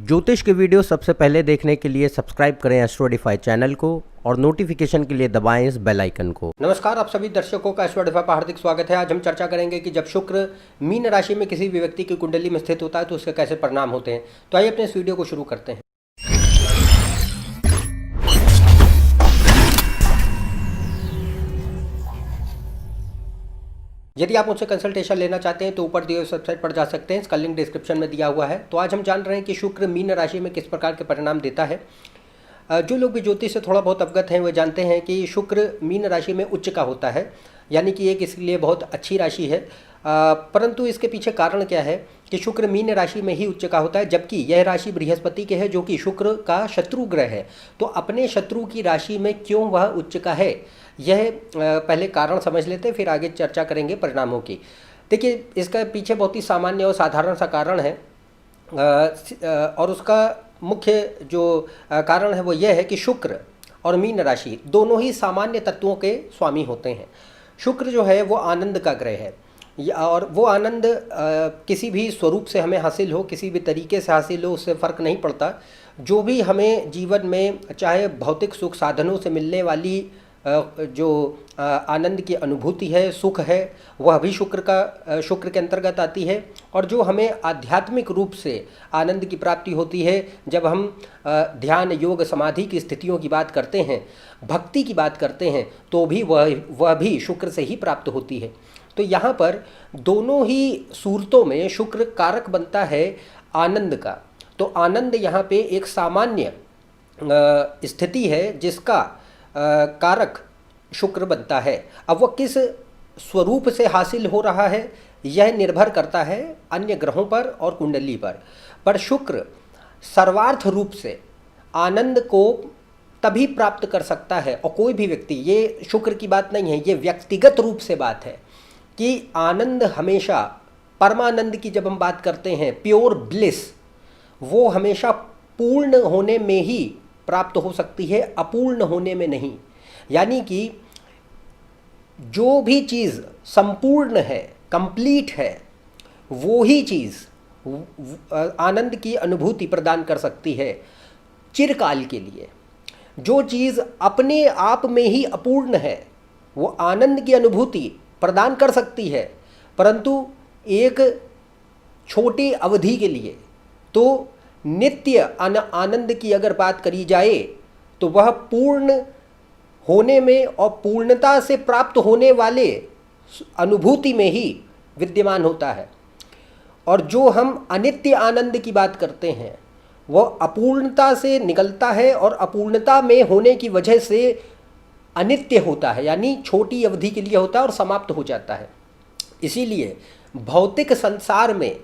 ज्योतिष के वीडियो सबसे पहले देखने के लिए सब्सक्राइब करें एस्ट्रोडिफाई चैनल को और नोटिफिकेशन के लिए दबाएं इस बेल आइकन को। नमस्कार, आप सभी दर्शकों का एस्ट्रोडिफाई पर हार्दिक स्वागत है। आज हम चर्चा करेंगे कि जब शुक्र मीन राशि में किसी भी व्यक्ति की कुंडली में स्थित होता है तो उसके कैसे परिणाम होते हैं। तो आइए अपने इस वीडियो को शुरू करते हैं। यदि आप मुझसे कंसल्टेशन लेना चाहते हैं तो ऊपर दिए हुए वेबसाइट पर जा सकते हैं, इसका लिंक डिस्क्रिप्शन में दिया हुआ है। तो आज हम जान रहे हैं कि शुक्र मीन राशि में किस प्रकार के परिणाम देता है। जो लोग भी ज्योतिष से थोड़ा बहुत अवगत हैं वे जानते हैं कि शुक्र मीन राशि में उच्च का होता है, यानी कि एक इसके लिए बहुत अच्छी राशि है। परंतु इसके पीछे कारण क्या है कि शुक्र मीन राशि में ही उच्च का होता है, जबकि यह राशि बृहस्पति के है जो कि शुक्र का शत्रु ग्रह है। तो अपने शत्रु की राशि में क्यों वह उच्च का है, यह पहले कारण समझ लेते हैं, फिर आगे चर्चा करेंगे परिणामों की। देखिए, इसका पीछे बहुत ही सामान्य और साधारण सा कारण है और उसका मुख्य जो कारण है वो यह है कि शुक्र और मीन राशि दोनों ही सामान्य तत्वों के स्वामी होते हैं। शुक्र जो है वो आनंद का ग्रह है और वो आनंद किसी भी स्वरूप से हमें हासिल हो, किसी भी तरीके से हासिल हो, उससे फ़र्क नहीं पड़ता। जो भी हमें जीवन में चाहे भौतिक सुख साधनों से मिलने वाली जो आनंद की अनुभूति है, सुख है, वह भी शुक्र के अंतर्गत आती है। और जो हमें आध्यात्मिक रूप से आनंद की प्राप्ति होती है, जब हम ध्यान योग समाधि की स्थितियों की बात करते हैं, भक्ति की बात करते हैं, तो भी वह भी शुक्र से ही प्राप्त होती है। तो यहाँ पर दोनों ही सूरतों में शुक्र कारक बनता है आनंद का। तो आनंद यहाँ पे एक सामान्य स्थिति है जिसका कारक शुक्र बनता है। अब वह किस स्वरूप से हासिल हो रहा है यह निर्भर करता है अन्य ग्रहों पर और कुंडली पर शुक्र सर्वार्थ रूप से आनंद को तभी प्राप्त कर सकता है, और कोई भी व्यक्ति, ये शुक्र की बात नहीं है, ये व्यक्तिगत रूप से बात है कि आनंद हमेशा परमानंद की जब हम बात करते हैं, प्योर ब्लिस, वो हमेशा पूर्ण होने में ही प्राप्त हो सकती है, अपूर्ण होने में नहीं। यानी कि जो भी चीज़ संपूर्ण है, कंप्लीट है, वो ही चीज़ आनंद की अनुभूति प्रदान कर सकती है चिरकाल के लिए। जो चीज़ अपने आप में ही अपूर्ण है वो आनंद की अनुभूति प्रदान कर सकती है, परंतु एक छोटी अवधि के लिए। तो नित्य आनंद की अगर बात करी जाए तो वह पूर्ण होने में और पूर्णता से प्राप्त होने वाले अनुभूति में ही विद्यमान होता है। और जो हम अनित्य आनंद की बात करते हैं वह अपूर्णता से निकलता है और अपूर्णता में होने की वजह से अनित्य होता है, यानी छोटी अवधि के लिए होता है और समाप्त हो जाता है। इसीलिए भौतिक संसार में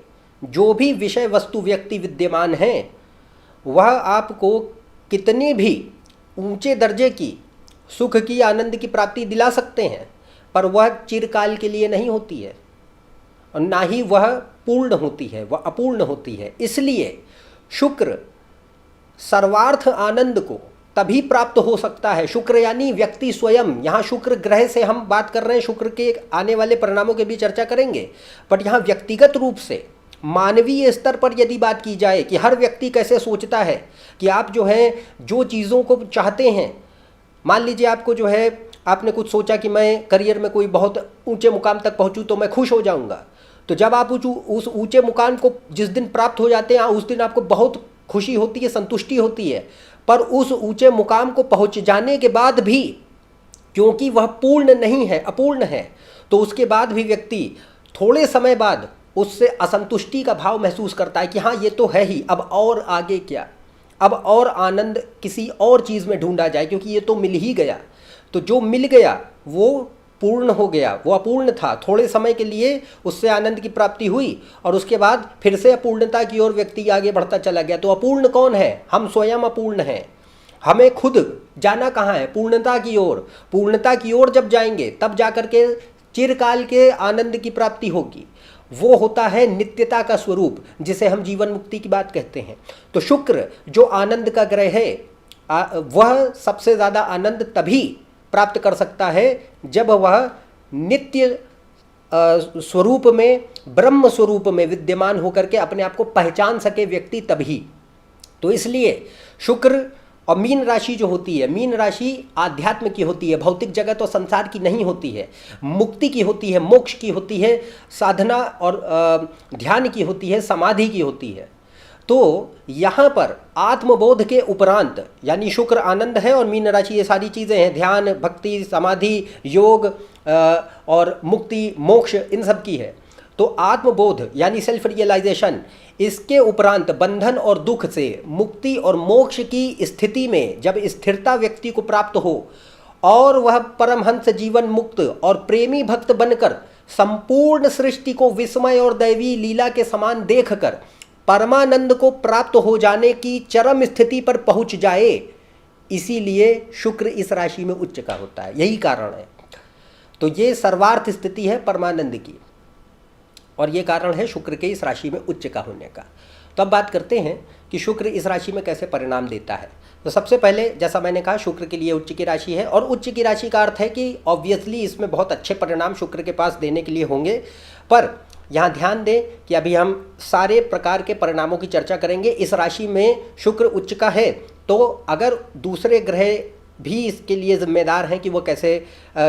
जो भी विषय वस्तु व्यक्ति विद्यमान हैं वह आपको कितने भी ऊंचे दर्जे की सुख की आनंद की प्राप्ति दिला सकते हैं, पर वह चिरकाल के लिए नहीं होती है और ना ही वह पूर्ण होती है, वह अपूर्ण होती है। इसलिए शुक्र सर्वार्थ आनंद को तभी प्राप्त हो सकता है, शुक्र यानी व्यक्ति स्वयं। यहाँ शुक्र ग्रह से हम बात कर रहे हैं, शुक्र के आने वाले परिणामों के भी चर्चा करेंगे, बट यहाँ व्यक्तिगत रूप से मानवीय स्तर पर यदि बात की जाए कि हर व्यक्ति कैसे सोचता है कि आप जो है जो चीज़ों को चाहते हैं, मान लीजिए आपको जो है आपने कुछ सोचा कि मैं करियर में कोई बहुत ऊंचे मुकाम तक पहुंचूं तो मैं खुश हो जाऊंगा। तो जब आप उस ऊंचे मुकाम को जिस दिन प्राप्त हो जाते हैं उस दिन आपको बहुत खुशी होती है, संतुष्टि होती है। पर उस ऊंचे मुकाम को पहुंच जाने के बाद भी क्योंकि वह पूर्ण नहीं है, अपूर्ण है, तो उसके बाद भी व्यक्ति थोड़े समय बाद उससे असंतुष्टि का भाव महसूस करता है कि हाँ ये तो है ही, अब और आगे क्या, अब और आनंद किसी और चीज़ में ढूंढा जाए क्योंकि ये तो मिल ही गया। तो जो मिल गया वो पूर्ण हो गया, वो अपूर्ण था। थोड़े समय के लिए उससे आनंद की प्राप्ति हुई और उसके बाद फिर से अपूर्णता की ओर व्यक्ति आगे बढ़ता चला गया। तो अपूर्ण कौन है? हम स्वयं अपूर्ण हैं। हमें खुद जाना कहाँ है? पूर्णता की ओर। पूर्णता की ओर जब जाएंगे तब जाकर के चिरकाल के आनंद की प्राप्ति होगी। वो होता है नित्यता का स्वरूप, जिसे हम जीवन मुक्ति की बात कहते हैं। तो शुक्र जो आनंद का ग्रह है वह सबसे ज़्यादा आनंद तभी प्राप्त कर सकता है जब वह नित्य स्वरूप में, ब्रह्म स्वरूप में विद्यमान होकर के अपने आप को पहचान सके व्यक्ति, तभी। तो इसलिए शुक्र और मीन राशि जो होती है, मीन राशि आध्यात्म की होती है, भौतिक जगत और संसार की नहीं होती है, मुक्ति की होती है, मोक्ष की होती है, साधना और ध्यान की होती है, समाधि की होती है। तो यहाँ पर आत्मबोध के उपरांत, यानी शुक्र आनंद है और मीन राशि ये सारी चीज़ें हैं, ध्यान, भक्ति, समाधि, योग और मुक्ति, मोक्ष, इन सब की है। तो आत्मबोध यानी सेल्फ रियलाइजेशन, इसके उपरांत बंधन और दुख से मुक्ति और मोक्ष की स्थिति में जब स्थिरता व्यक्ति को प्राप्त हो और वह परमहंस जीवन मुक्त और प्रेमी भक्त बनकर संपूर्ण सृष्टि को विस्मय और दैवी लीला के समान देखकर परमानंद को प्राप्त हो जाने की चरम स्थिति पर पहुंच जाए, इसीलिए शुक्र इस राशि में उच्च का होता है, यही कारण है। तो ये सर्वार्थ स्थिति है परमानंद की, और ये कारण है शुक्र के इस राशि में उच्च का होने का। तो अब बात करते हैं कि शुक्र इस राशि में कैसे परिणाम देता है। तो सबसे पहले जैसा मैंने कहा, शुक्र के लिए उच्च की राशि है, और उच्च की राशि का अर्थ है कि ऑब्वियसली इसमें बहुत अच्छे परिणाम शुक्र के पास देने के लिए होंगे। पर यहाँ ध्यान दें कि अभी हम सारे प्रकार के परिणामों की चर्चा करेंगे। इस राशि में शुक्र उच्च का है, तो अगर दूसरे ग्रह भी इसके लिए जिम्मेदार हैं कि वो कैसे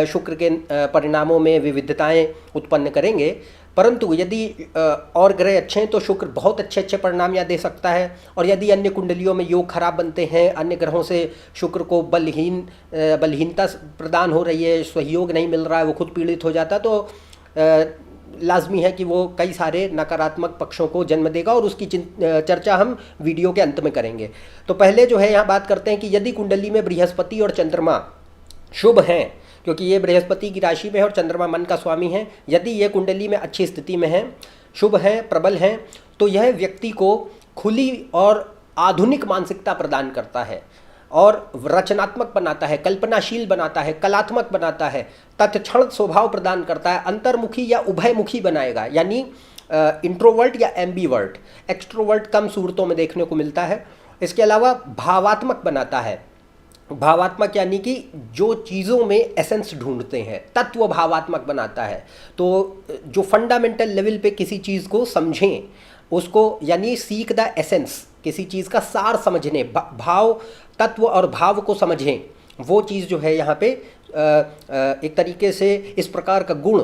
शुक्र के परिणामों में विविधताएं उत्पन्न करेंगे। परंतु यदि और ग्रह अच्छे हैं तो शुक्र बहुत अच्छे अच्छे परिणाम यहाँ दे सकता है। और यदि अन्य कुंडलियों में योग खराब बनते हैं, अन्य ग्रहों से शुक्र को बलहीनता प्रदान हो रही है, सहयोग नहीं मिल रहा है, वो खुद पीड़ित हो जाता है, तो लाजमी है कि वो कई सारे नकारात्मक पक्षों को जन्म देगा, और उसकी चर्चा हम वीडियो के अंत में करेंगे। तो पहले जो है यहाँ बात करते हैं कि यदि कुंडली में बृहस्पति और चंद्रमा शुभ हैं, क्योंकि ये बृहस्पति की राशि में है और चंद्रमा मन का स्वामी है, यदि ये कुंडली में अच्छी स्थिति में है, शुभ हैं, प्रबल हैं, तो यह व्यक्ति को खुली और आधुनिक मानसिकता प्रदान करता है और रचनात्मक बनाता है, कल्पनाशील बनाता है, कलात्मक बनाता है, तत्क्षण स्वभाव प्रदान करता है, अंतर्मुखी या उभयमुखी बनाएगा, यानी इंट्रोवर्ट या एम्बीवर्ट। एक्सट्रोवर्ट कम सूरतों में देखने को मिलता है। इसके अलावा भावात्मक बनाता है। भावात्मक यानी कि जो चीज़ों में एसेंस ढूंढते हैं, तत्व भावात्मक बनाता है। तो जो फंडामेंटल लेवल पे किसी चीज़ को समझें, उसको यानी सीक द एसेंस, किसी चीज़ का सार समझने, भाव, तत्व और भाव को समझें, वो चीज़ जो है यहाँ पे एक तरीके से इस प्रकार का गुण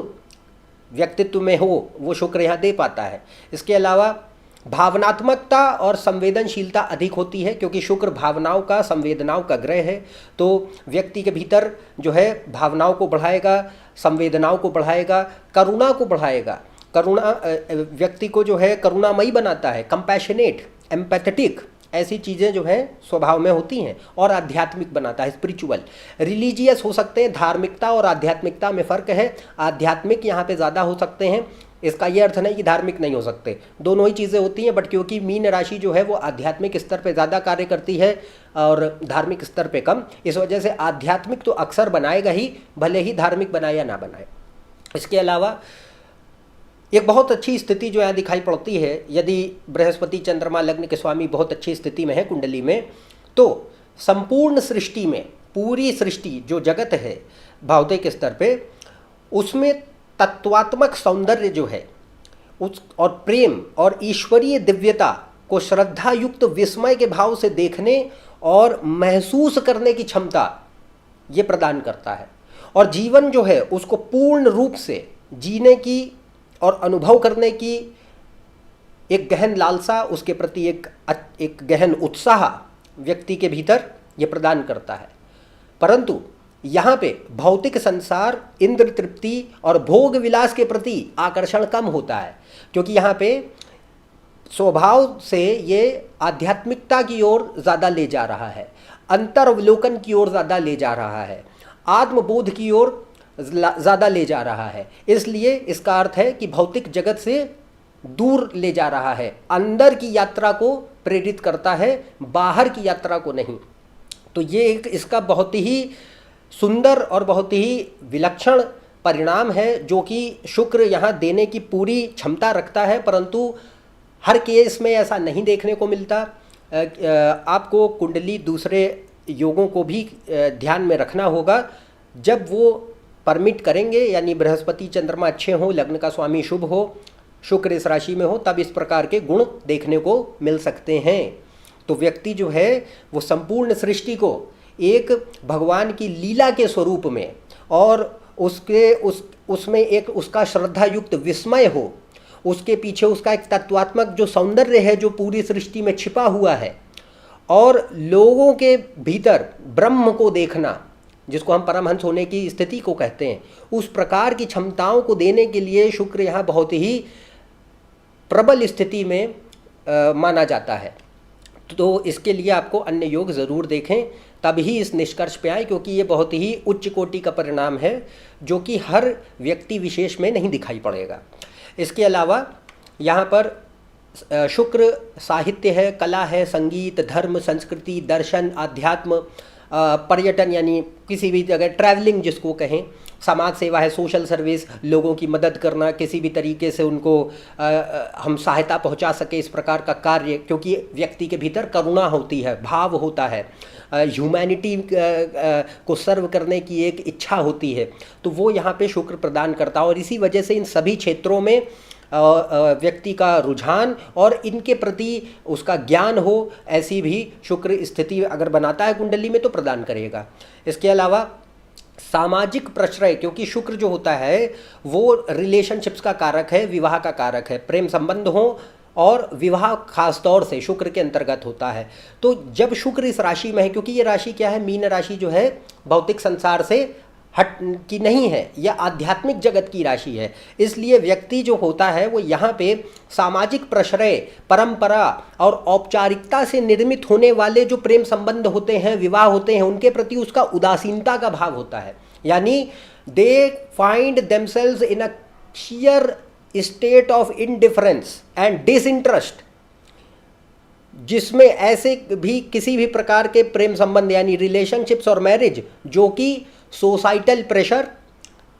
व्यक्तित्व में हो, वो शुक्र यहाँ दे पाता है। इसके अलावा भावनात्मकता और संवेदनशीलता अधिक होती है, क्योंकि शुक्र भावनाओं का, संवेदनाओं का ग्रह है। तो व्यक्ति के भीतर जो है भावनाओं को बढ़ाएगा, संवेदनाओं को बढ़ाएगा, करुणा को बढ़ाएगा। करुणा व्यक्ति को जो है करुणामयी बनाता है, कंपैशनेट, एम्पैथेटिक, ऐसी चीज़ें जो हैं स्वभाव में होती हैं। और आध्यात्मिक बनाता है, स्पिरिचुअल, रिलीजियस हो सकते हैं। धार्मिकता और आध्यात्मिकता में फ़र्क है, आध्यात्मिक यहाँ पे ज़्यादा हो सकते हैं। इसका ये अर्थ नहीं कि धार्मिक नहीं हो सकते, दोनों ही चीज़ें होती हैं, बट क्योंकि मीन राशि जो है वो आध्यात्मिक स्तर पे ज़्यादा कार्य करती है और धार्मिक स्तर पे कम, इस वजह से आध्यात्मिक तो अक्सर बनाएगा ही, भले ही धार्मिक बनाए या ना बनाए। इसके अलावा एक बहुत अच्छी स्थिति जो यहाँ दिखाई पड़ती है, यदि बृहस्पति चंद्रमा लग्न के स्वामी बहुत अच्छी स्थिति में है कुंडली में, तो संपूर्ण सृष्टि में, पूरी सृष्टि जो जगत है भौतिक स्तर पे, उसमें तत्वात्मक सौंदर्य जो है उस और प्रेम और ईश्वरीय दिव्यता को श्रद्धा युक्त विस्मय के भाव से देखने और महसूस करने की क्षमता ये प्रदान करता है। और जीवन जो है उसको पूर्ण रूप से जीने की और अनुभव करने की एक गहन लालसा, उसके प्रति एक गहन उत्साह व्यक्ति के भीतर ये प्रदान करता है। परंतु यहाँ पे भौतिक संसार, इंद्र तृप्ति और भोग विलास के प्रति आकर्षण कम होता है, क्योंकि यहाँ पे स्वभाव से ये आध्यात्मिकता की ओर ज़्यादा ले जा रहा है, अंतर्वलोकन की ओर ज़्यादा ले जा रहा है, आत्मबोध की ओर ज़्यादा ले जा रहा है। इसलिए इसका अर्थ है कि भौतिक जगत से दूर ले जा रहा है, अंदर की यात्रा को प्रेरित करता है, बाहर की यात्रा को नहीं। तो ये एक इसका बहुत ही सुंदर और बहुत ही विलक्षण परिणाम है, जो कि शुक्र यहाँ देने की पूरी क्षमता रखता है। परंतु हर केस में ऐसा नहीं देखने को मिलता। आपको कुंडली दूसरे योगों को भी ध्यान में रखना होगा जब वो परमिट करेंगे, यानी बृहस्पति चंद्रमा अच्छे हों, लग्न का स्वामी शुभ हो, शुक्र इस राशि में हो, तब इस प्रकार के गुण देखने को मिल सकते हैं। तो व्यक्ति जो है वो संपूर्ण सृष्टि को एक भगवान की लीला के स्वरूप में और उसमें एक उसका श्रद्धा युक्त विस्मय हो, उसके पीछे उसका एक तत्वात्मक जो सौंदर्य है जो पूरी सृष्टि में छिपा हुआ है, और लोगों के भीतर ब्रह्म को देखना, जिसको हम परमहंस होने की स्थिति को कहते हैं, उस प्रकार की क्षमताओं को देने के लिए शुक्र यहाँ बहुत ही प्रबल स्थिति में माना जाता है। तो इसके लिए आपको अन्य योग ज़रूर देखें, तभी इस निष्कर्ष पे आए, क्योंकि ये बहुत ही उच्च कोटि का परिणाम है जो कि हर व्यक्ति विशेष में नहीं दिखाई पड़ेगा। इसके अलावा यहाँ पर शुक्र साहित्य है, कला है, संगीत, धर्म, संस्कृति, दर्शन, अध्यात्म, पर्यटन यानी किसी भी जगह ट्रैवलिंग जिसको कहें, समाज सेवा है, सोशल सर्विस, लोगों की मदद करना, किसी भी तरीके से उनको हम सहायता पहुंचा सके, इस प्रकार का कार्य, क्योंकि व्यक्ति के भीतर करुणा होती है, भाव होता है, ह्यूमैनिटी को सर्व करने की एक इच्छा होती है, तो वो यहाँ पे शुक्र प्रदान करता है। और इसी वजह से इन सभी क्षेत्रों में व्यक्ति का रुझान और इनके प्रति उसका ज्ञान हो, ऐसी भी शुक्र स्थिति अगर बनाता है कुंडली में तो प्रदान करेगा। इसके अलावा सामाजिक प्रश्रय, क्योंकि शुक्र जो होता है वो रिलेशनशिप्स का कारक है, विवाह का कारक है, प्रेम संबंध हो और विवाह खास तौर से शुक्र के अंतर्गत होता है। तो जब शुक्र इस राशि में है, क्योंकि ये राशि क्या है, मीन राशि जो है भौतिक संसार से हट की नहीं है, यह आध्यात्मिक जगत की राशि है, इसलिए व्यक्ति जो होता है वो यहाँ पे सामाजिक प्रश्रय, परंपरा और औपचारिकता से निर्मित होने वाले जो प्रेम संबंध होते हैं, विवाह होते हैं, उनके प्रति उसका उदासीनता का भाव होता है। यानी they find themselves in a share state of indifference and disinterest, जिसमें ऐसे भी किसी भी प्रकार के प्रेम संबंध यानी रिलेशनशिप्स और मैरिज जो कि सोसाइटल प्रेशर,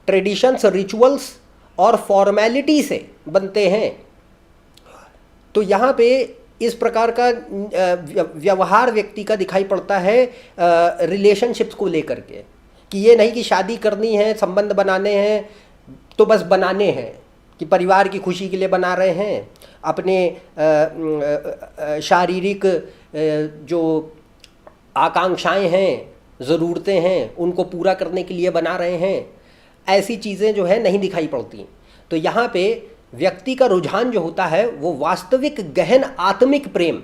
ट्रेडिशंस, रिचुअल्स और फॉर्मेलिटी से बनते हैं। तो यहाँ पे इस प्रकार का व्यवहार व्यक्ति का दिखाई पड़ता है रिलेशनशिप्स को लेकर के, कि ये नहीं कि शादी करनी है, संबंध बनाने हैं तो बस बनाने हैं, कि परिवार की खुशी के लिए बना रहे हैं, अपने शारीरिक जो आकांक्षाएं हैं, ज़रूरतें हैं, उनको पूरा करने के लिए बना रहे हैं, ऐसी चीज़ें जो है नहीं दिखाई पड़ती। तो यहाँ पे व्यक्ति का रुझान जो होता है वो वास्तविक गहन आत्मिक प्रेम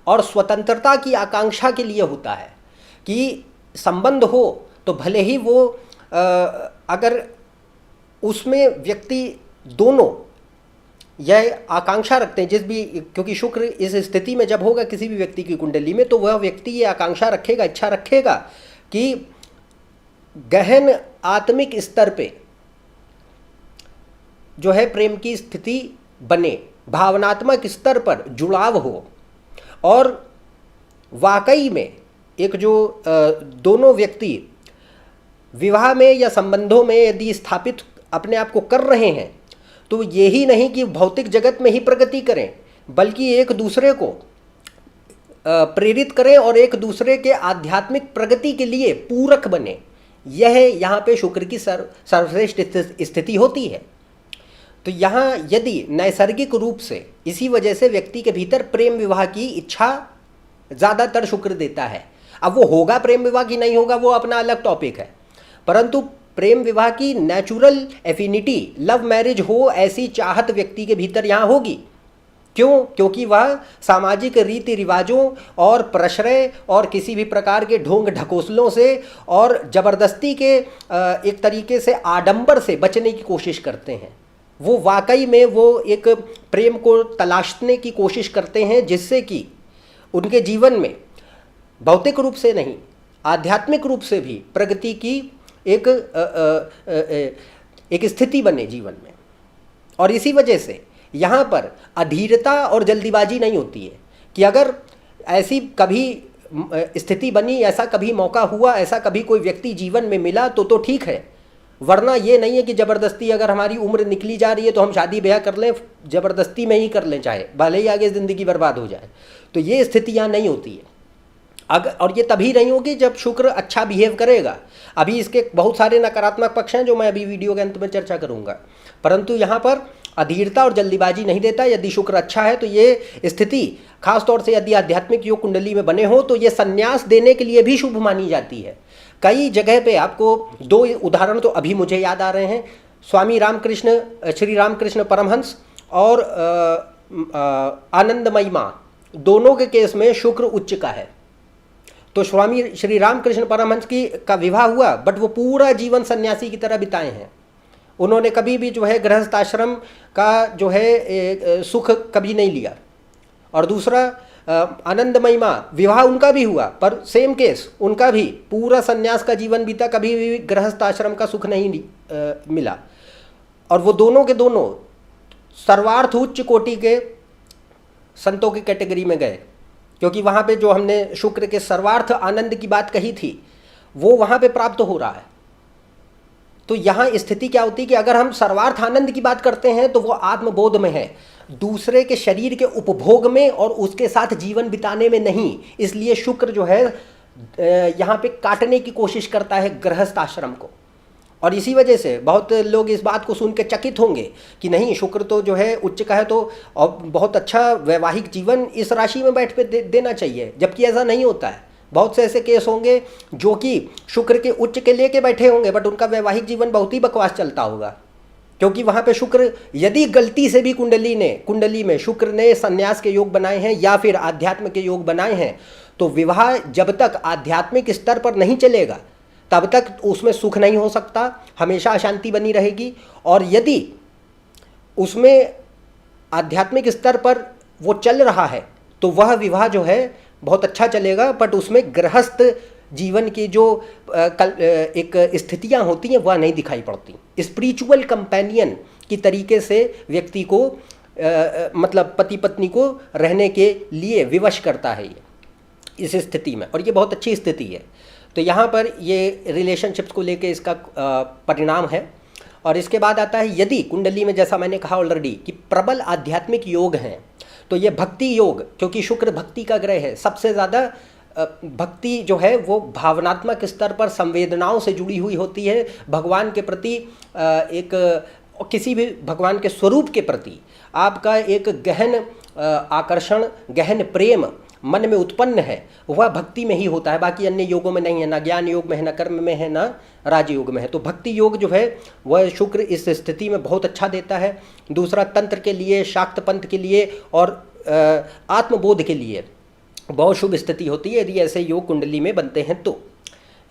और स्वतंत्रता की आकांक्षा के लिए होता है, कि संबंध हो तो भले ही वो अगर उसमें व्यक्ति दोनों यह आकांक्षा रखते हैं, जिस भी, क्योंकि शुक्र इस स्थिति में जब होगा किसी भी व्यक्ति की कुंडली में, तो वह व्यक्ति ये आकांक्षा रखेगा, इच्छा रखेगा कि गहन आत्मिक स्तर पे जो है प्रेम की स्थिति बने, भावनात्मक स्तर पर जुड़ाव हो, और वाकई में एक जो दोनों व्यक्ति विवाह में या संबंधों में यदि स्थापित अपने आप को कर रहे हैं, तो यही नहीं कि भौतिक जगत में ही प्रगति करें, बल्कि एक दूसरे को प्रेरित करें और एक दूसरे के आध्यात्मिक प्रगति के लिए पूरक बने। यह यहाँ पे शुक्र की सर्वश्रेष्ठ स्थिति होती है। तो यहाँ यदि नैसर्गिक रूप से इसी वजह से व्यक्ति के भीतर प्रेम विवाह की इच्छा ज़्यादातर शुक्र देता है। अब वो होगा प्रेम विवाह की नहीं होगा वो अपना अलग टॉपिक है, परंतु प्रेम विवाह की नेचुरल एफिनिटी, लव मैरिज हो, ऐसी चाहत व्यक्ति के भीतर यहाँ होगी। क्यों? क्योंकि वह सामाजिक रीति रिवाजों और प्रश्रय और किसी भी प्रकार के ढोंग ढकोसलों से और ज़बरदस्ती के एक तरीके से आडंबर से बचने की कोशिश करते हैं। वो वाकई में वो एक प्रेम को तलाशने की कोशिश करते हैं, जिससे कि उनके जीवन में भौतिक रूप से नहीं, आध्यात्मिक रूप से भी प्रगति की एक स्थिति बने जीवन में। और इसी वजह से यहाँ पर अधीरता और जल्दीबाजी नहीं होती है, कि अगर ऐसी कभी स्थिति बनी, ऐसा कभी मौका हुआ, ऐसा कभी कोई व्यक्ति जीवन में मिला तो ठीक है, वरना ये नहीं है कि ज़बरदस्ती अगर हमारी उम्र निकली जा रही है तो हम शादी ब्याह कर लें, ज़बरदस्ती में ही कर लें, चाहे भले ही आगे ज़िंदगी बर्बाद हो जाए। तो ये स्थितियाँ नहीं होती है। और ये तभी नहीं होगी जब शुक्र अच्छा बिहेव करेगा। अभी इसके बहुत सारे नकारात्मक पक्ष हैं जो मैं अभी वीडियो के अंत में चर्चा करूंगा, परंतु यहाँ पर अधीरता और जल्दीबाजी नहीं देता। यदि शुक्र अच्छा है तो ये स्थिति खासतौर से यदि आध्यात्मिक योग कुंडली में बने हो तो ये संन्यास देने के लिए भी शुभ मानी जाती है। कई जगह पे आपको दो उदाहरण तो अभी मुझे याद आ रहे हैं, स्वामी रामकृष्ण, श्री रामकृष्ण परमहंस और आनंदमयी माँ, दोनों के केस में शुक्र उच्च का है। तो स्वामी श्री रामकृष्ण परमहंस का विवाह हुआ, बट वो पूरा जीवन सन्यासी की तरह बिताए हैं। उन्होंने कभी भी जो है गृहस्थ आश्रम का जो है सुख कभी नहीं लिया। और दूसरा आनंदमयी माँ, विवाह उनका भी हुआ पर सेम केस, उनका भी पूरा सन्यास का जीवन बीता, कभी भी गृहस्थ आश्रम का सुख नहीं मिला। और वो दोनों के दोनों सर्वार्थ उच्च कोटि के संतों की कैटेगरी में गए, क्योंकि वहाँ पे जो हमने शुक्र के सर्वार्थ आनंद की बात कही थी वो वहाँ पे प्राप्त हो रहा है। तो यहाँ स्थिति क्या होती है कि अगर हम सर्वार्थ आनंद की बात करते हैं तो वो आत्मबोध में है, दूसरे के शरीर के उपभोग में और उसके साथ जीवन बिताने में नहीं। इसलिए शुक्र जो है यहाँ पे काटने की कोशिश करता है गृहस्थ आश्रम को। और इसी वजह से बहुत लोग इस बात को सुन के चकित होंगे कि नहीं, शुक्र तो जो है उच्च का है तो और बहुत अच्छा वैवाहिक जीवन इस राशि में बैठ पे देना चाहिए, जबकि ऐसा नहीं होता है। बहुत से ऐसे केस होंगे जो कि शुक्र के उच्च के लेके बैठे होंगे, बट उनका वैवाहिक जीवन बहुत ही बकवास चलता होगा, क्योंकि वहाँ पे शुक्र यदि गलती से भी कुंडली में शुक्र ने संन्यास के योग बनाए हैं या फिर आध्यात्म के योग बनाए हैं, तो विवाह जब तक आध्यात्मिक स्तर पर नहीं चलेगा तब तक उसमें सुख नहीं हो सकता, हमेशा अशांति बनी रहेगी। और यदि उसमें आध्यात्मिक स्तर पर वो चल रहा है तो वह विवाह जो है बहुत अच्छा चलेगा, बट उसमें गृहस्थ जीवन की जो एक स्थितियां होती हैं वह नहीं दिखाई पड़ती। स्पिरिचुअल कंपेनियन की तरीके से व्यक्ति को मतलब पति पत्नी को रहने के लिए विवश करता है ये इस स्थिति में, और ये बहुत अच्छी स्थिति है। तो यहाँ पर ये रिलेशनशिप्स को लेके इसका परिणाम है। और इसके बाद आता है यदि कुंडली में, जैसा मैंने कहा ऑलरेडी कि प्रबल आध्यात्मिक योग हैं, तो ये भक्ति योग, क्योंकि शुक्र भक्ति का ग्रह है, सबसे ज़्यादा भक्ति जो है वो भावनात्मक स्तर पर संवेदनाओं से जुड़ी हुई होती है। भगवान के प्रति एक किसी भी भगवान के स्वरूप के प्रति आपका एक गहन आकर्षण, गहन प्रेम मन में उत्पन्न है, वह भक्ति में ही होता है, बाकी अन्य योगों में नहीं है, ना ज्ञान योग में है, ना कर्म में है, ना राजयोग में है। तो भक्ति योग जो है वह शुक्र इस स्थिति में बहुत अच्छा देता है। दूसरा, तंत्र के लिए, शाक्त पंथ के लिए और आत्मबोध के लिए बहुत शुभ स्थिति होती है यदि ऐसे योग कुंडली में बनते हैं तो।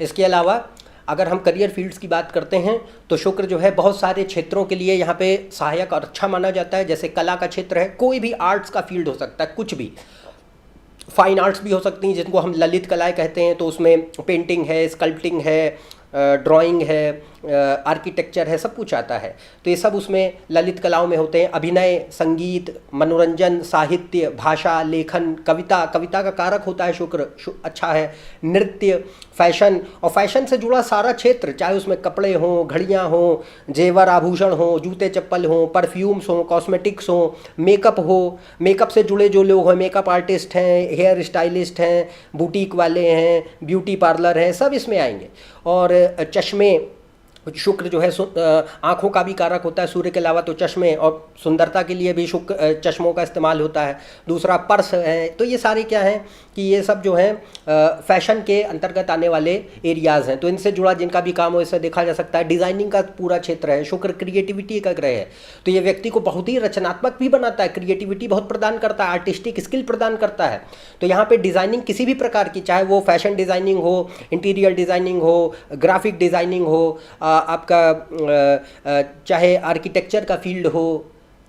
इसके अलावा अगर हम करियर फील्ड्स की बात करते हैं तो शुक्र जो है बहुत सारे क्षेत्रों के लिए यहाँ पे सहायक और अच्छा माना जाता है। जैसे कला का क्षेत्र है, कोई भी आर्ट्स का फील्ड हो सकता है, कुछ भी, फाइन आर्ट्स भी हो सकती हैं जिनको हम ललित कलाएं कहते हैं, तो उसमें पेंटिंग है, स्कल्पटिंग है, ड्राइंग है, आर्किटेक्चर है, सब कुछ आता है। तो ये सब उसमें ललित कलाओं में होते हैं। अभिनय, संगीत, मनोरंजन, साहित्य, भाषा, लेखन, कविता का कारक होता है शुक्र, अच्छा है। नृत्य, फैशन, और फैशन से जुड़ा सारा क्षेत्र, चाहे उसमें कपड़े हों, घड़ियाँ हों, जेवर आभूषण हों, जूते चप्पल हों, परफ्यूम्स हों, कॉस्मेटिक्स हों, मेकअप हो, मेकअप से जुड़े जो लोग हैं, मेकअप आर्टिस्ट हैं, हेयर स्टाइलिस्ट हैं, बुटीक वाले हैं, ब्यूटी पार्लर हैं, सब इसमें आएंगे। और चश्मे, शुक्र जो है आँखों का भी कारक होता है सूर्य के अलावा, तो चश्मे और सुंदरता के लिए भी शुक्र चश्मों का इस्तेमाल होता है। दूसरा, पर्स है। तो ये सारे क्या हैं कि ये सब जो है फैशन के अंतर्गत आने वाले एरियाज़ हैं, तो इनसे जुड़ा जिनका भी काम हो इससे देखा जा सकता है। डिज़ाइनिंग का पूरा क्षेत्र है, शुक्र क्रिएटिविटी का ग्रह है, तो ये व्यक्ति को बहुत ही रचनात्मक भी बनाता है, क्रिएटिविटी बहुत प्रदान करता है, आर्टिस्टिक स्किल प्रदान करता है। तो यहाँ पे डिज़ाइनिंग किसी भी प्रकार की, चाहे वो फैशन डिज़ाइनिंग हो, इंटीरियर डिज़ाइनिंग हो, ग्राफिक डिज़ाइनिंग हो, आपका चाहे आर्किटेक्चर का फील्ड हो,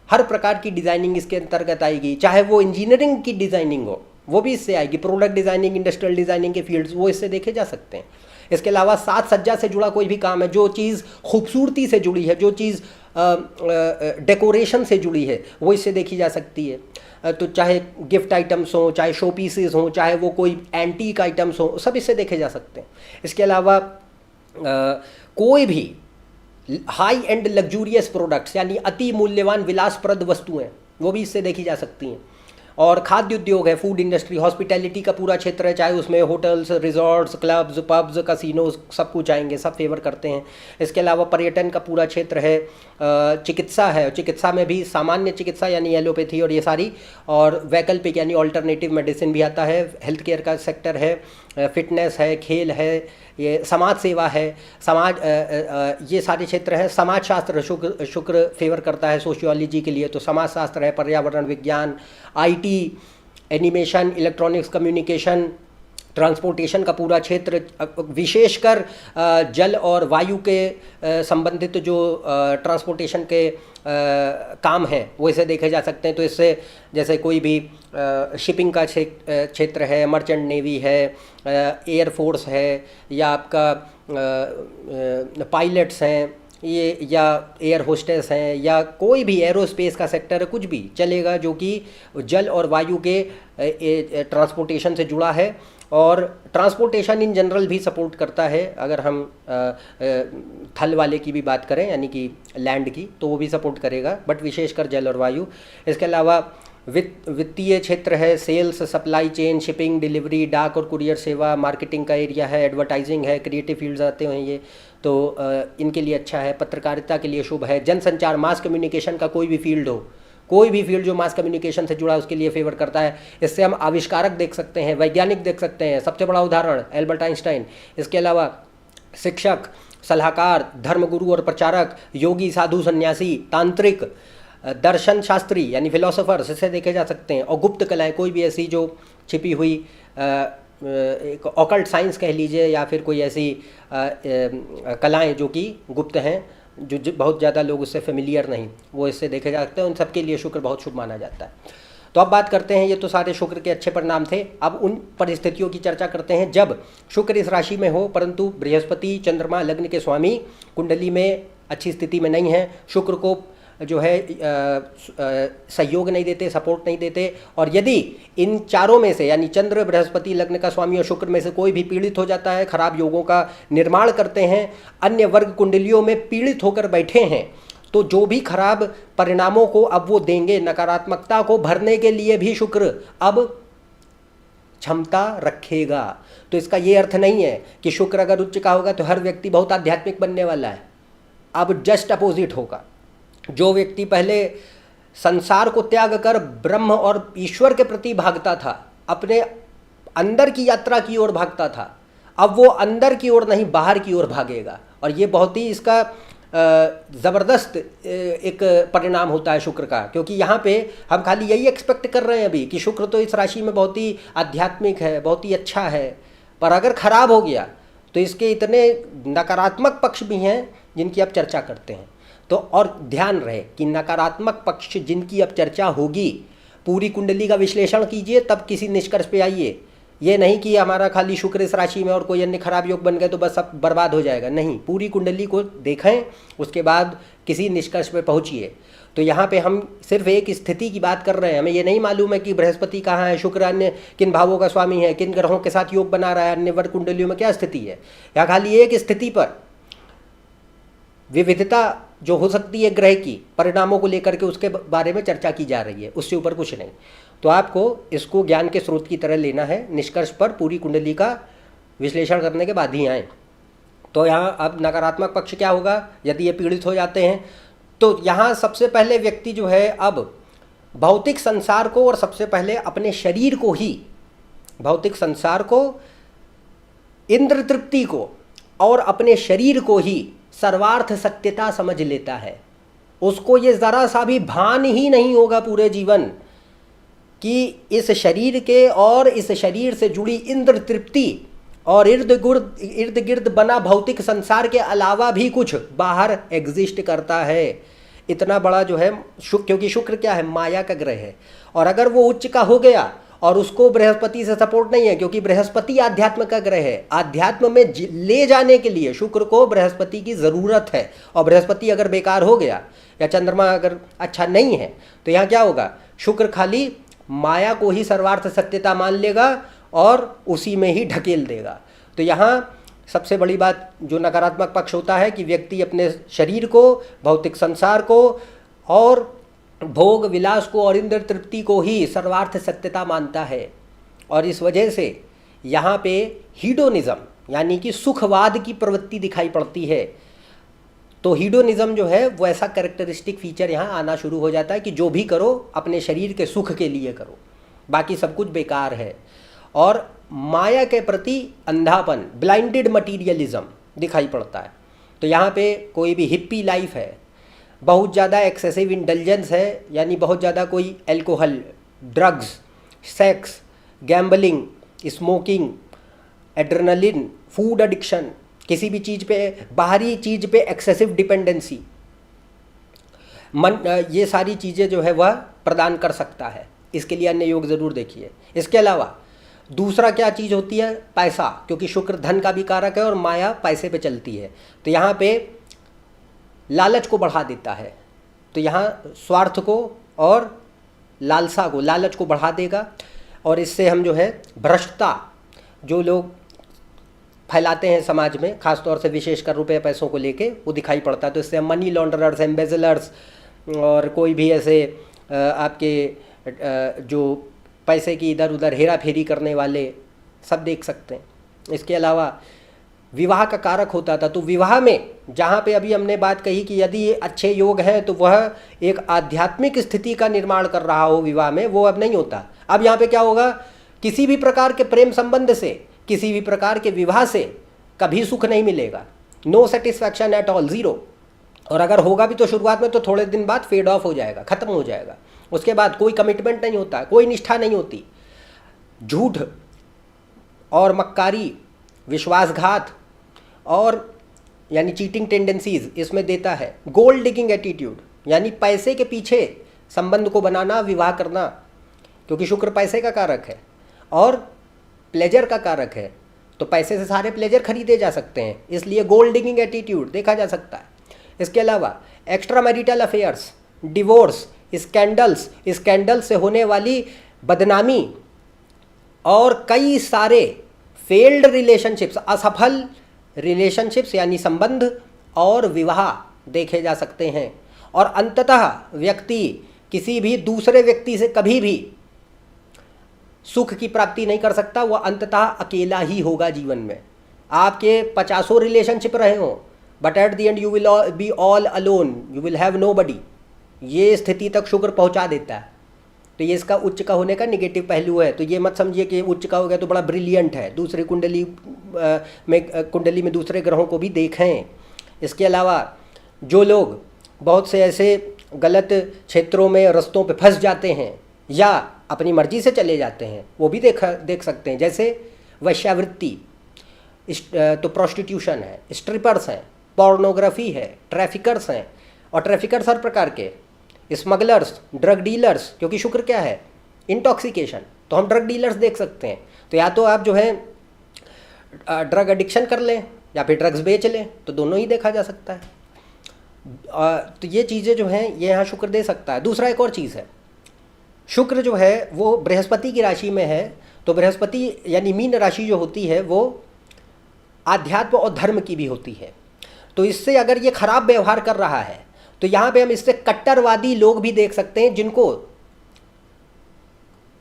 हर प्रकार की डिज़ाइनिंग इसके अंतर्गत आएगी। चाहे वो इंजीनियरिंग की डिज़ाइनिंग हो, वो भी इससे आएगी। प्रोडक्ट डिज़ाइनिंग, इंडस्ट्रियल डिज़ाइनिंग के फील्ड्स वो इससे देखे जा सकते हैं। इसके अलावा साज सज्जा से जुड़ा कोई भी काम है, जो चीज़ खूबसूरती से जुड़ी है, जो चीज़ डेकोरेशन से जुड़ी है, वो इससे देखी जा सकती है। तो चाहे गिफ्ट आइटम्स हों, चाहे शो पीसेस हों, चाहे वो कोई एंटीक आइटम्स हों, सब इससे देखे जा सकते हैं। इसके अलावा कोई भी हाई एंड लग्जूरियस प्रोडक्ट्स यानी अति मूल्यवान विलासप्रद वस्तुएं, वो भी इससे देखी जा सकती हैं। और खाद्य उद्योग है, फूड इंडस्ट्री, हॉस्पिटैलिटी का पूरा क्षेत्र है, चाहे उसमें hotels, resorts, clubs, pubs, casinos सब कुछ आएंगे, सब फेवर करते हैं। इसके अलावा पर्यटन का पूरा क्षेत्र है, चिकित्सा है, चिकित्सा में भी सामान्य चिकित्सा यानी एलोपैथी और ये सारी, और वैकल्पिक यानी ऑल्टरनेटिव मेडिसिन भी आता है, हेल्थ केयर का सेक्टर है, फिटनेस है, खेल है, ये समाज सेवा है, ये सारे क्षेत्र हैं। समाज शास्त्र शुक्र फेवर करता है सोशियोलॉजी के लिए, तो समाज शास्त्र है, पर्यावरण विज्ञान, IT, animation, electronics, communication, transportation का पूरा क्षेत्र, विशेषकर जल और वायु के संबंधित जो ट्रांसपोर्टेशन के काम हैं वो इसे देखे जा सकते हैं। तो इससे जैसे कोई भी शिपिंग का क्षेत्र है, मर्चेंट नेवी है, एयरफोर्स है, या आपका पायलट्स हैं ये, या एयर होस्टेस हैं, या कोई भी एरोस्पेस का सेक्टर है, कुछ भी चलेगा जो कि जल और वायु के ट्रांसपोर्टेशन से जुड़ा है। और ट्रांसपोर्टेशन इन जनरल भी सपोर्ट करता है, अगर हम थल वाले की भी बात करें यानी कि लैंड की, तो वो भी सपोर्ट करेगा, बट विशेषकर जल और वायु। इसके अलावा वित्तीय क्षेत्र है, sales, supply chain, shipping, delivery, डाक और कुरियर सेवा, मार्केटिंग का एरिया है, एडवर्टाइजिंग है, क्रिएटिव फील्ड्स आते हैं ये, तो इनके लिए अच्छा है। पत्रकारिता के लिए शुभ है। जनसंचार, मास कम्युनिकेशन का कोई भी फील्ड हो, कोई भी फील्ड जो मास कम्युनिकेशन से जुड़ा है उसके लिए फेवर करता है। इससे हम आविष्कारक देख सकते हैं, वैज्ञानिक देख सकते हैं, सबसे बड़ा उदाहरण एल्बर्ट आइंस्टाइन। इसके अलावा शिक्षक, सलाहकार, धर्मगुरु और प्रचारक, योगी, साधु, सन्यासी, तांत्रिक, दर्शन शास्त्री यानी फिलोसोफर्स, इसे देखे जा सकते हैं। और गुप्त कलाएं, कोई भी ऐसी जो छिपी हुई एक ऑकल्ट साइंस कह लीजिए, या फिर कोई ऐसी कलाएं जो कि गुप्त हैं, जो बहुत ज़्यादा लोग उससे फेमिलियर नहीं, वो इससे देखे जा सकते हैं। उन सबके लिए शुक्र बहुत शुभ माना जाता है। तो अब बात करते हैं, ये तो सारे शुक्र के अच्छे परिणाम थे। अब उन परिस्थितियों की चर्चा करते हैं जब शुक्र इस राशि में हो परंतु बृहस्पति, चंद्रमा, लग्न के स्वामी कुंडली में अच्छी स्थिति में नहीं है, शुक्र को जो है सहयोग नहीं देते, सपोर्ट नहीं देते। और यदि इन चारों में से यानी चंद्र, बृहस्पति, लग्न का स्वामी और शुक्र में से कोई भी पीड़ित हो जाता है, खराब योगों का निर्माण करते हैं, अन्य वर्ग कुंडलियों में पीड़ित होकर बैठे हैं, तो जो भी खराब परिणामों को अब वो देंगे, नकारात्मकता को भरने के लिए भी शुक्र अब क्षमता रखेगा। तो इसका ये अर्थ नहीं है कि शुक्र अगर उच्च का होगा तो हर व्यक्ति बहुत आध्यात्मिक बनने वाला है। अब जस्ट अपोजिट होगा। जो व्यक्ति पहले संसार को त्याग कर ब्रह्म और ईश्वर के प्रति भागता था, अपने अंदर की यात्रा की ओर भागता था, अब वो अंदर की ओर नहीं बाहर की ओर भागेगा। और ये बहुत ही इसका ज़बरदस्त एक परिणाम होता है शुक्र का, क्योंकि यहाँ पे हम खाली यही एक्सपेक्ट कर रहे हैं अभी कि शुक्र तो इस राशि में बहुत ही आध्यात्मिक है, बहुत ही अच्छा है, पर अगर खराब हो गया तो इसके इतने नकारात्मक पक्ष भी हैं जिनकी अब चर्चा करते हैं। तो और ध्यान रहे कि नकारात्मक पक्ष जिनकी अब चर्चा होगी, पूरी कुंडली का विश्लेषण कीजिए तब किसी निष्कर्ष पे आइए। ये नहीं कि हमारा खाली शुक्र इस राशि में और कोई अन्य खराब योग बन गए तो बस सब बर्बाद हो जाएगा, नहीं, पूरी कुंडली को देखें उसके बाद किसी निष्कर्ष पे पहुंचिए। तो यहाँ पे हम सिर्फ एक स्थिति की बात कर रहे हैं, हमें ये नहीं मालूम है कि बृहस्पति कहाँ है, शुक्र अन्य किन भावों का स्वामी है, किन ग्रहों के साथ योग बना रहा है, अन्य वर्ग कुंडलियों में क्या स्थिति है। यहाँ खाली एक स्थिति पर विविधता जो हो सकती है ग्रह की परिणामों को लेकर के उसके बारे में चर्चा की जा रही है, उससे ऊपर कुछ नहीं। तो आपको इसको ज्ञान के स्रोत की तरह लेना है, निष्कर्ष पर पूरी कुंडली का विश्लेषण करने के बाद ही आए। तो यहाँ अब नकारात्मक पक्ष क्या होगा यदि ये पीड़ित हो जाते हैं, तो यहाँ सबसे पहले व्यक्ति जो है अब भौतिक संसार को और सबसे पहले अपने शरीर को ही, भौतिक संसार को, इंद्र तृप्ति को और अपने शरीर को ही सर्वार्थ सत्यता समझ लेता है। उसको ये ज़रा सा भी भान ही नहीं होगा पूरे जीवन कि इस शरीर के और इस शरीर से जुड़ी इंद्र तृप्ति और इर्द गिर्द बना भौतिक संसार के अलावा भी कुछ बाहर एग्जिस्ट करता है। इतना बड़ा जो है क्योंकि शुक्र क्या है, माया का ग्रह है, और अगर वो उच्च का हो गया और उसको बृहस्पति से सपोर्ट नहीं है, क्योंकि बृहस्पति आध्यात्म का ग्रह है, आध्यात्म में ले जाने के लिए शुक्र को बृहस्पति की ज़रूरत है। और बृहस्पति अगर बेकार हो गया या चंद्रमा अगर अच्छा नहीं है तो यहाँ क्या होगा, शुक्र खाली माया को ही सर्वार्थ सत्यता मान लेगा और उसी में ही ढकेल देगा। तो यहाँ सबसे बड़ी बात जो नकारात्मक पक्ष होता है कि व्यक्ति अपने शरीर को, भौतिक संसार को और भोग विलास को और इंद्र तृप्ति को ही सर्वार्थ सत्यता मानता है। और इस वजह से यहाँ पे हीडोनिज्म यानी कि सुखवाद की प्रवृत्ति दिखाई पड़ती है। तो हीडोनिज्म जो है वो ऐसा कैरेक्टरिस्टिक फीचर यहाँ आना शुरू हो जाता है कि जो भी करो अपने शरीर के सुख के लिए करो, बाकी सब कुछ बेकार है। और माया के प्रति अंधापन, ब्लाइंडेड मटीरियलिज्म दिखाई पड़ता है। तो यहाँ पे कोई भी हिप्पी लाइफ है, बहुत ज़्यादा एक्सेसिव इंडल्जेंस है, यानी बहुत ज़्यादा कोई alcohol, drugs, sex, gambling, smoking, adrenaline, food addiction, किसी भी चीज़ पे, बाहरी चीज़ पे एक्सेसिव डिपेंडेंसी, मन, ये सारी चीज़ें जो है वह प्रदान कर सकता है। इसके लिए अन्य योग ज़रूर देखिए। इसके अलावा दूसरा क्या चीज़ होती है? पैसा, क्योंकि शुक्र धन का भी कारक है और माया पैसे पे चलती है। तो यहाँ पे लालच को बढ़ा देता है। तो यहाँ स्वार्थ को और लालसा को, लालच को बढ़ा देगा। और इससे हम जो है भ्रष्टता जो लोग फैलाते हैं समाज में, ख़ास तौर से विशेषकर रुपये पैसों को लेके, वो दिखाई पड़ता है। तो इससे हम मनी लॉन्ड्रर्स, एम्बेजलर्स और कोई भी ऐसे आपके जो पैसे की इधर उधर हेरा फेरी करने वाले सब देख सकते हैं। इसके अलावा विवाह का कारक होता था। तो विवाह में जहाँ पे अभी हमने बात कही कि यदि ये अच्छे योग हैं तो वह एक आध्यात्मिक स्थिति का निर्माण कर रहा हो विवाह में, वो अब नहीं होता। अब यहाँ पे क्या होगा? किसी भी प्रकार के प्रेम संबंध से, किसी भी प्रकार के विवाह से कभी सुख नहीं मिलेगा। No satisfaction at all, zero. और अगर होगा भी तो शुरुआत में तो थोड़े दिन बाद फेड ऑफ हो जाएगा, ख़त्म हो जाएगा। उसके बाद कोई कमिटमेंट नहीं होता, कोई निष्ठा नहीं होती। झूठ और मक्कारी, विश्वासघात और यानी चीटिंग टेंडेंसीज इसमें देता है। गोल्ड डिगिंग एटीट्यूड यानी पैसे के पीछे संबंध को बनाना, विवाह करना, क्योंकि शुक्र पैसे का कारक है और प्लेजर का कारक है। तो पैसे से सारे प्लेजर खरीदे जा सकते हैं, इसलिए गोल्ड डिगिंग एटीट्यूड देखा जा सकता है। इसके अलावा extra marital affairs, divorce, scandals, scandal से होने वाली बदनामी और कई सारे फेल्ड रिलेशनशिप्स, असफल रिलेशनशिप्स यानी संबंध और विवाह देखे जा सकते हैं। और अंततः व्यक्ति किसी भी दूसरे व्यक्ति से कभी भी सुख की प्राप्ति नहीं कर सकता, वह अंततः अकेला ही होगा जीवन में। आपके 50 रिलेशनशिप रहे हों, but at the end you will be all alone, you will have nobody. ये स्थिति तक शुक्र पहुंचा देता है। तो ये इसका उच्च का होने का निगेटिव पहलू है। तो ये मत समझिए कि उच्च का हो गया तो बड़ा ब्रिलियंट है। दूसरे कुंडली में दूसरे ग्रहों को भी देखें। इसके अलावा जो लोग बहुत से ऐसे गलत क्षेत्रों में, रस्तों पे फंस जाते हैं या अपनी मर्जी से चले जाते हैं, वो भी देख सकते हैं। जैसे वैश्यावृत्ति, तो प्रोस्टिट्यूशन है, स्ट्रिपर्स हैं, पोर्नोग्राफी है, ट्रैफिकर्स हैं। और ट्रैफिकर्स हर प्रकार के, स्मगलर्स, ड्रग डीलर्स, क्योंकि शुक्र क्या है? इंटॉक्सिकेशन। तो हम ड्रग डीलर्स देख सकते हैं। तो या तो आप जो है ड्रग एडिक्शन कर लें या फिर ड्रग्स बेच लें, तो दोनों ही देखा जा सकता है। तो ये चीज़ें जो हैं ये यहाँ शुक्र दे सकता है। दूसरा एक और चीज़ है, शुक्र जो है वो बृहस्पति की राशि में है। तो बृहस्पति यानी मीन राशि जो होती है वो आध्यात्म और धर्म की भी होती है। तो इससे अगर ये खराब व्यवहार कर रहा है तो यहाँ पे हम इससे कट्टरवादी लोग भी देख सकते हैं, जिनको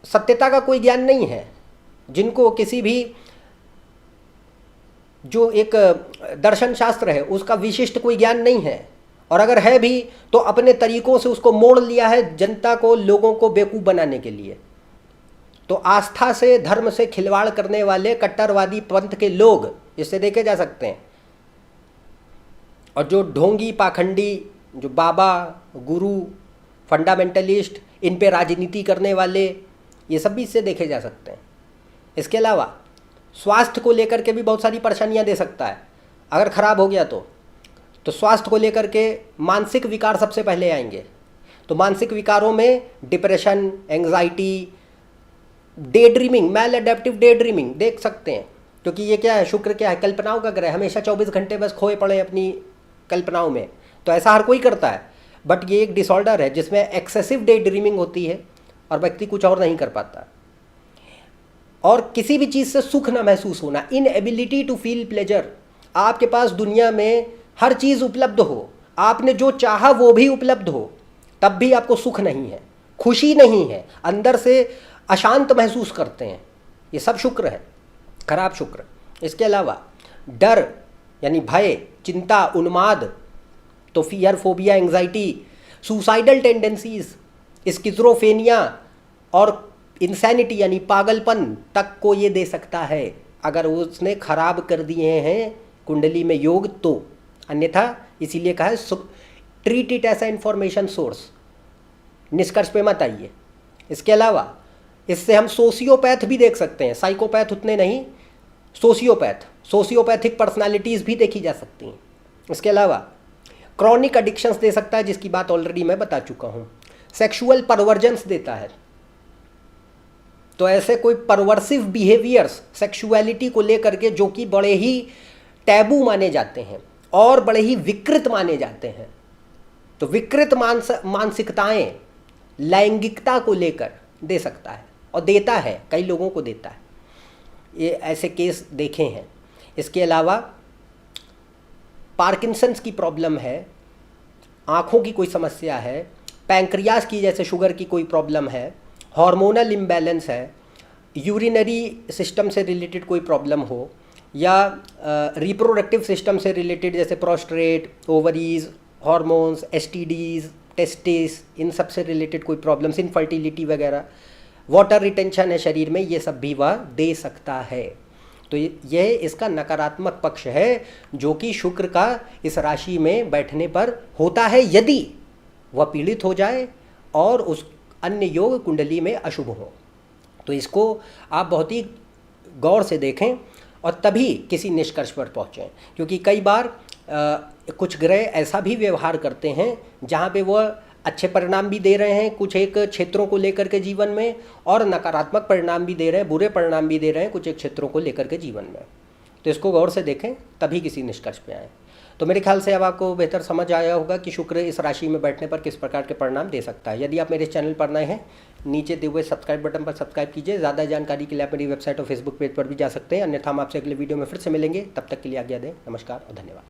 सत्यता का कोई ज्ञान नहीं है, जिनको किसी भी जो एक दर्शन शास्त्र है उसका विशिष्ट कोई ज्ञान नहीं है, और अगर है भी तो अपने तरीकों से उसको मोड़ लिया है जनता को, लोगों को बेवकूफ़ बनाने के लिए। तो आस्था से, धर्म से खिलवाड़ करने वाले कट्टरवादी पंथ के लोग इससे देखे जा सकते हैं। और जो ढोंगी, पाखंडी, जो बाबा, गुरु, फंडामेंटलिस्ट, इन पे राजनीति करने वाले, ये सब भी इससे देखे जा सकते हैं। इसके अलावा स्वास्थ्य को लेकर के भी बहुत सारी परेशानियां दे सकता है। अगर खराब हो गया तो स्वास्थ्य को लेकर के मानसिक विकार सबसे पहले आएंगे। तो मानसिक विकारों में डिप्रेशन, एंग्जाइटी, डे ड्रीमिंग, मैल एडेप्टिव डे ड्रीमिंग देख सकते हैं। क्योंकि ये क्या है? शुक्र क्या है? कल्पनाओं का ग्रह। हमेशा 24 घंटे बस खोए पड़े अपनी कल्पनाओं में। तो ऐसा हर कोई करता है, बट ये एक डिसऑर्डर है जिसमें एक्सेसिव डे ड्रीमिंग होती है और व्यक्ति कुछ और नहीं कर पाता। और किसी भी चीज़ से सुख ना महसूस होना, इनएबिलिटी टू फील प्लेजर। आपके पास दुनिया में हर चीज़ उपलब्ध हो, आपने जो चाहा वो भी उपलब्ध हो, तब भी आपको सुख नहीं है, खुशी नहीं है, अंदर से अशांत महसूस करते हैं, ये सब शुक्र है, खराब शुक्र। इसके अलावा डर यानी भय, चिंता, उन्माद, तो fear, phobia, anxiety, suicidal tendencies, schizophrenia और इंसैनिटी यानी पागलपन तक को ये दे सकता है अगर उसने खराब कर दिए हैं कुंडली में योग तो। अन्यथा इसीलिए कहा है treat it as a information source, निष्कर्ष पे मत आइए। इसके अलावा इससे हम सोशियोपैथ भी देख सकते हैं, साइकोपैथ उतने नहीं, सोशियोपैथिक पर्सनालिटीज़ भी देखी जा सकती हैं। इसके अलावा क्रॉनिक एडिक्शंस दे सकता है, जिसकी बात ऑलरेडी मैं बता चुका हूँ। सेक्सुअल परवर्जेंस देता है, तो ऐसे कोई परवर्सिव बिहेवियर्स सेक्सुअलिटी को लेकर के जो कि बड़े ही टैबू माने जाते हैं और बड़े ही विकृत माने जाते हैं, तो विकृत मानसिकताएं लैंगिकता को लेकर दे सकता है और देता है, कई लोगों को देता है, ये ऐसे केस देखे हैं। इसके अलावा पार्किंसंस की प्रॉब्लम है, आँखों की कोई समस्या है, पैंक्रियाज की जैसे शुगर की कोई प्रॉब्लम है, हार्मोनल इम्बैलेंस है, यूरिनरी सिस्टम से रिलेटेड कोई प्रॉब्लम हो, या रिप्रोडक्टिव सिस्टम से रिलेटेड जैसे prostate, ovaries, hormones, STDs, testis, इन सब से रिलेटेड कोई प्रॉब्लम्स, इनफर्टिलिटी वगैरह, वाटर रिटेंशन है शरीर में, ये सब भी वह दे सकता है। तो यह इसका नकारात्मक पक्ष है जो कि शुक्र का इस राशि में बैठने पर होता है, यदि वह पीड़ित हो जाए और उस अन्य योग कुंडली में अशुभ हो। तो इसको आप बहुत ही गौर से देखें और तभी किसी निष्कर्ष पर पहुँचें, क्योंकि कई बार कुछ ग्रह ऐसा भी व्यवहार करते हैं जहाँ पे वह अच्छे परिणाम भी दे रहे हैं कुछ एक क्षेत्रों को लेकर के जीवन में, और नकारात्मक परिणाम भी दे रहे हैं, बुरे परिणाम भी दे रहे हैं कुछ एक क्षेत्रों को लेकर के जीवन में। तो इसको गौर से देखें तभी किसी निष्कर्ष पे आएँ। तो मेरे ख्याल से अब आपको बेहतर समझ आया होगा कि शुक्र इस राशि में बैठने पर किस प्रकार के परिणाम दे सकता है। यदि आप मेरे चैनल पर नए हैं, नीचे दिए हुए सब्सक्राइब बटन पर सब्सक्राइब कीजिए। ज़्यादा जानकारी के लिए आप मेरी वेबसाइट और फेसबुक पेज पर भी जा सकते हैं। अन्यथा हम आपसे अगले वीडियो में फिर से मिलेंगे, तब तक के लिए आज्ञा दें। नमस्कार और धन्यवाद।